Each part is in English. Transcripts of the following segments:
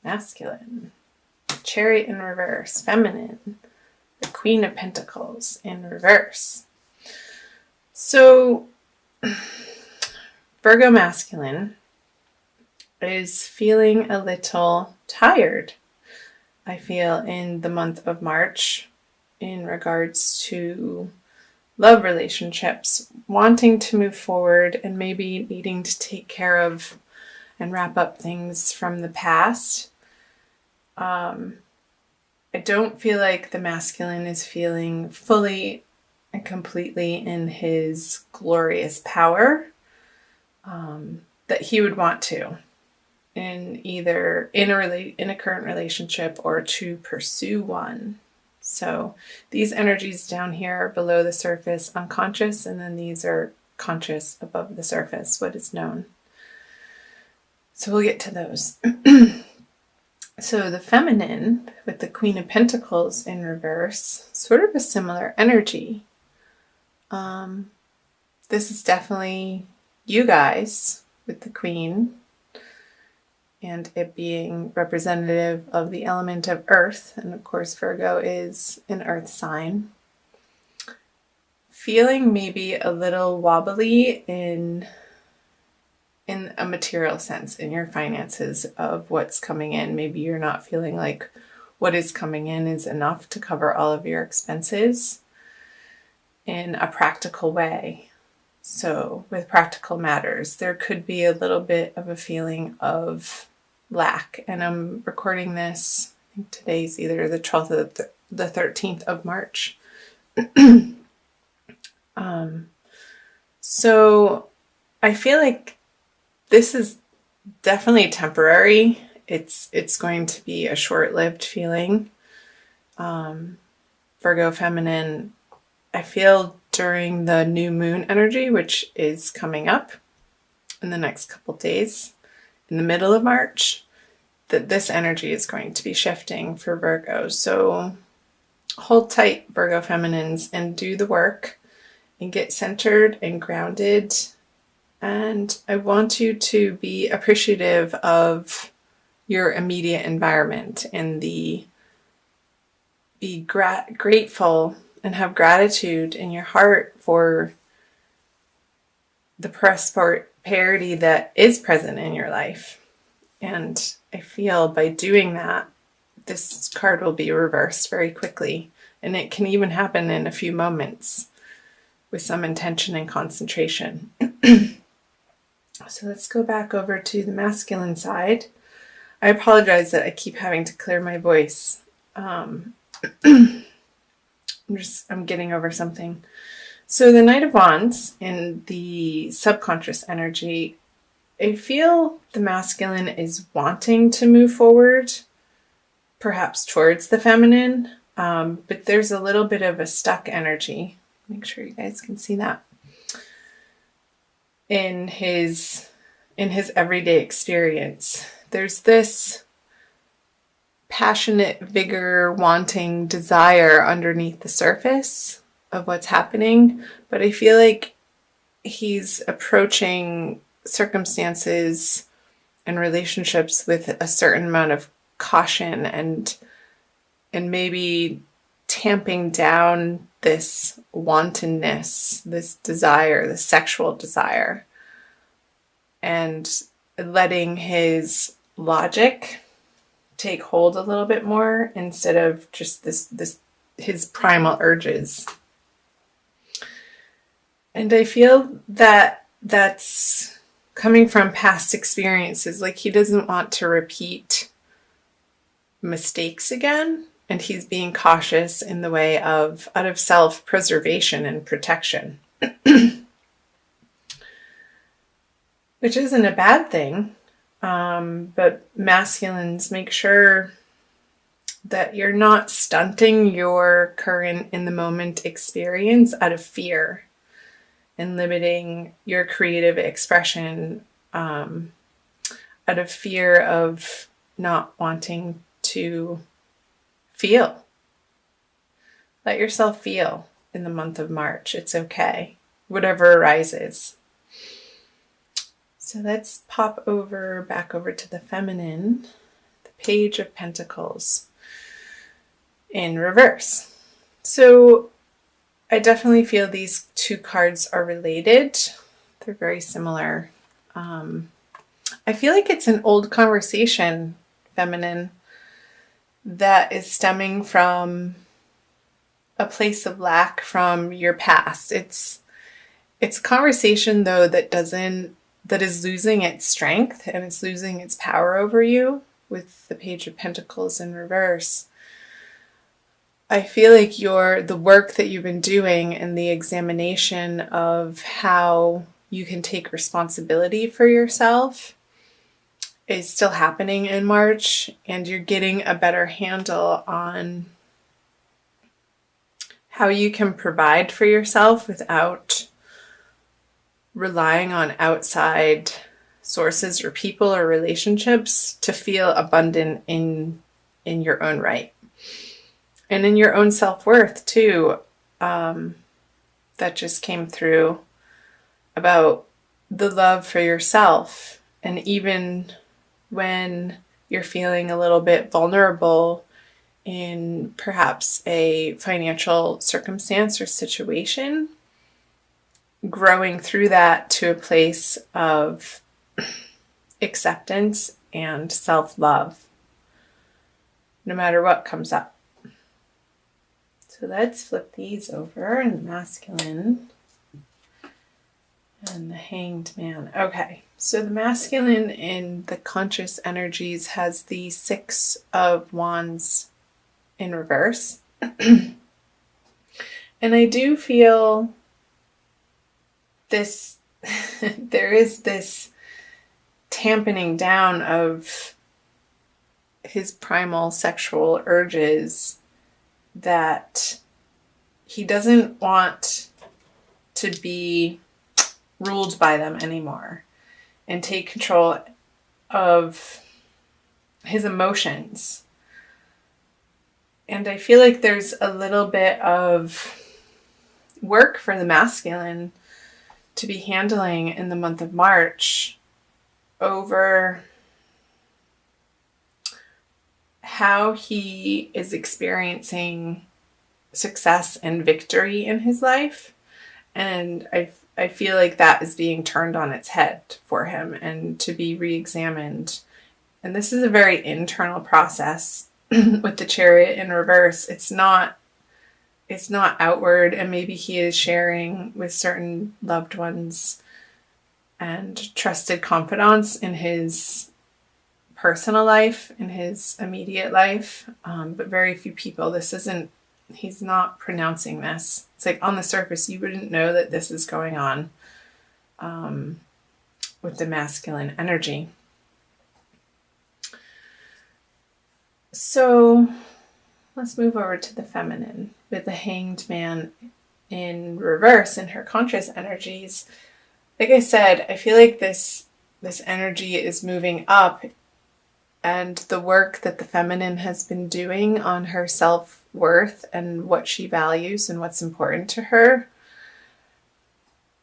masculine, Chariot in reverse, feminine, the Queen of Pentacles in reverse. So Virgo masculine is feeling a little tired, I feel, in the month of March in regards to love relationships, wanting to move forward and maybe needing to take care of and wrap up things from the past. I don't feel like the masculine is feeling fully and completely in his glorious power that he would want to in either in a current relationship or to pursue one. So these energies down here are below the surface, unconscious, and then these are conscious above the surface, what is known. So we'll get to those. So the feminine with the Queen of Pentacles in reverse, sort of a similar energy. This is definitely you guys with the Queen and it being representative of the element of earth. And of course, Virgo is an earth sign. Feeling maybe a little wobbly in a material sense in your finances of what's coming in. Maybe you're not feeling like what is coming in is enough to cover all of your expenses in a practical way. So with practical matters, there could be a little bit of a feeling of lack. And I'm recording this, I think today's either the 12th or the 13th of March. So I feel like this is definitely temporary. It's going to be a short-lived feeling. Virgo feminine, I feel during the new moon energy, which is coming up in the next couple days, in the middle of March, that this energy is going to be shifting for Virgo. So hold tight, Virgo feminines, and do the work and get centered and grounded. And I want you to be appreciative of your immediate environment and be grateful and have gratitude in your heart for the prosperity that is present in your life. And I feel by doing that, this card will be reversed very quickly. And it can even happen in a few moments with some intention and concentration. So let's go back over to the masculine side. I apologize that I keep having to clear my voice. I'm getting over something. So the Knight of Wands in the subconscious energy, I feel the masculine is wanting to move forward, perhaps towards the feminine, but there's a little bit of a stuck energy. Make sure you guys can see that. In his everyday experience, there's this passionate vigor, wanting desire underneath the surface of what's happening, but I feel like he's approaching circumstances and relationships with a certain amount of caution and maybe tamping down this wantonness, this desire, this sexual desire, and letting his logic take hold a little bit more instead of just his primal urges. And I feel that that's coming from past experiences. Like he doesn't want to repeat mistakes again. And he's being cautious in the way of out of self-preservation and protection. Which isn't a bad thing. But masculines, make sure that you're not stunting your current in the moment experience out of fear and limiting your creative expression out of fear of not wanting to feel. Let yourself feel in the month of March. It's okay. Whatever arises. So let's pop back over to the feminine, the Page of Pentacles in reverse. So I definitely feel these two cards are related. They're very similar. I feel like it's an old conversation, feminine, that is stemming from a place of lack from your past. It's conversation though that is losing its strength and it's losing its power over you with the Page of Pentacles in reverse. I feel like the work that you've been doing and the examination of how you can take responsibility for yourself is still happening in March, and you're getting a better handle on how you can provide for yourself without relying on outside sources or people or relationships to feel abundant in your own right. And in your own self-worth too. That just came through about the love for yourself. And even when you're feeling a little bit vulnerable in perhaps a financial circumstance or situation, growing through that to a place of acceptance and self-love, no matter what comes up. So let's flip these over, and the masculine and the Hanged Man. Okay, so the masculine in the conscious energies has the Six of Wands in reverse. And I do feel this, there is this tampening down of his primal sexual urges, that he doesn't want to be ruled by them anymore and take control of his emotions. And I feel like there's a little bit of work for the masculine to be handling in the month of March over how he is experiencing success and victory in his life. And I feel like that is being turned on its head for him and to be re-examined. And this is a very internal process with the Chariot in reverse. It's not outward, and maybe he is sharing with certain loved ones and trusted confidants in his personal life, in his immediate life, but very few people. He's not pronouncing this. It's like on the surface, you wouldn't know that this is going on with the masculine energy. So let's move over to the feminine with the Hanged Man in reverse in her conscious energies. Like I said, I feel like this energy is moving up, and the work that the feminine has been doing on her self-worth and what she values and what's important to her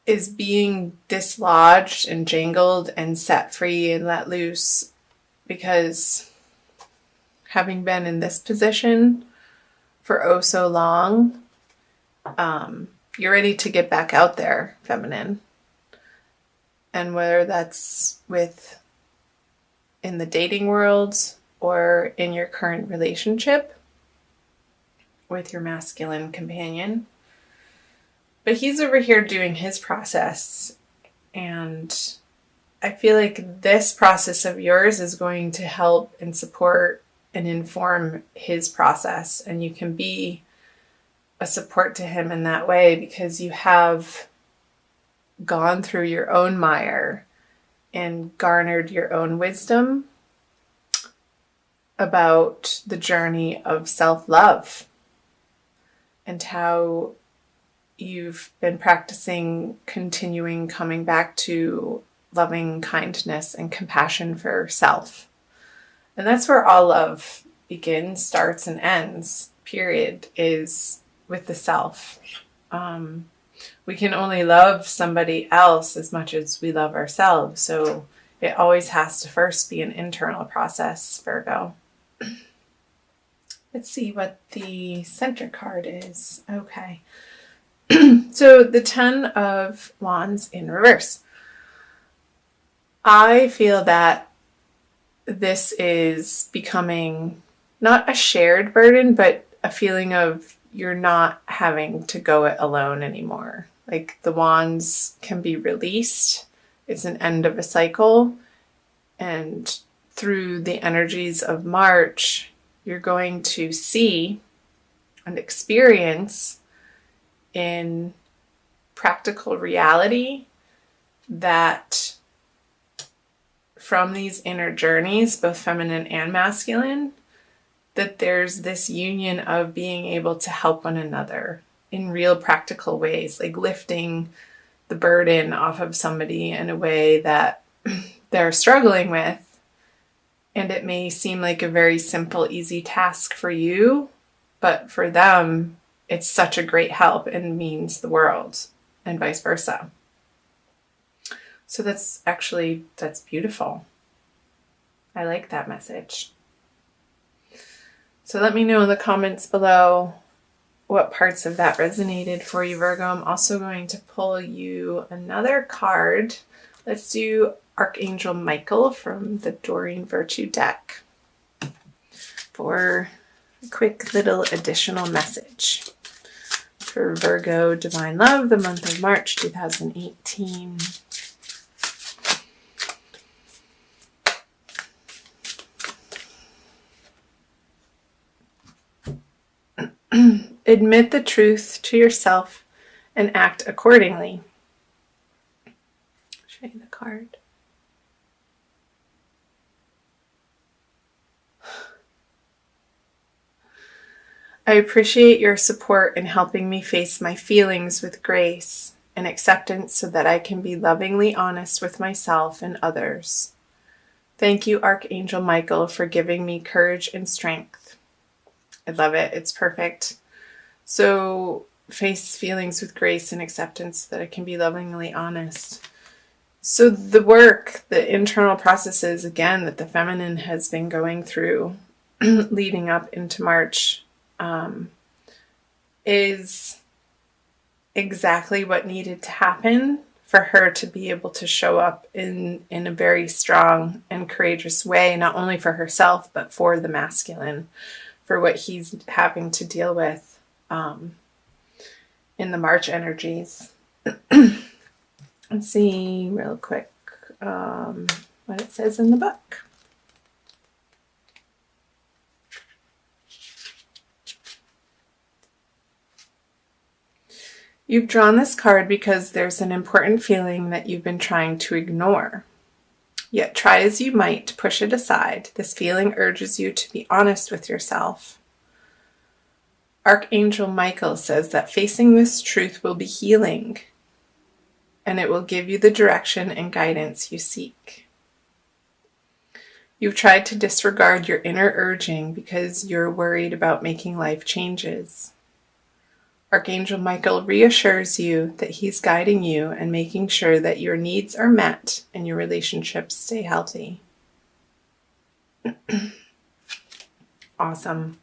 is being dislodged and jangled and set free and let loose, because having been in this position for oh so long, you're ready to get back out there, feminine. And whether that's in the dating world or in your current relationship with your masculine companion. But he's over here doing his process, and I feel like this process of yours is going to help and support and inform his process, and you can be a support to him in that way because you have gone through your own mire and garnered your own wisdom about the journey of self-love and how you've been practicing continuing coming back to loving kindness and compassion for self. And that's where all love begins, starts, and ends, period, is with the self. We can only love somebody else as much as we love ourselves. So it always has to first be an internal process, Virgo. Let's see what the center card is. Okay. So the 10 of Wands in reverse. I feel that this is becoming not a shared burden, but a feeling of you're not having to go it alone anymore. Like the wands can be released. It's an end of a cycle. And through the energies of March, you're going to see and experience in practical reality that from these inner journeys, both feminine and masculine, that there's this union of being able to help one another in real practical ways, like lifting the burden off of somebody in a way that they're struggling with. And it may seem like a very simple, easy task for you, but for them, it's such a great help and means the world, and vice versa. So that's beautiful. I like that message. So let me know in the comments below what parts of that resonated for you, Virgo. I'm also going to pull you another card. Let's do Archangel Michael from the Doreen Virtue deck for a quick little additional message for Virgo Divine Love, the month of March 2018. Admit the truth to yourself and act accordingly. I'll show you the card. I appreciate your support in helping me face my feelings with grace and acceptance so that I can be lovingly honest with myself and others. Thank you, Archangel Michael, for giving me courage and strength. I love it. It's perfect. So face feelings with grace and acceptance so that I can be lovingly honest. So the work, the internal processes, again, that the feminine has been going through leading up into March is exactly what needed to happen for her to be able to show up in a very strong and courageous way, not only for herself, but for the masculine, for what he's having to deal with in the March energies. Let's see real quick what it says in the book. You've drawn this card because there's an important feeling that you've been trying to ignore. Yet try as you might to push it aside, this feeling urges you to be honest with yourself. Archangel Michael says that facing this truth will be healing, and it will give you the direction and guidance you seek. You've tried to disregard your inner urging because you're worried about making life changes. Archangel Michael reassures you that he's guiding you and making sure that your needs are met and your relationships stay healthy. Awesome.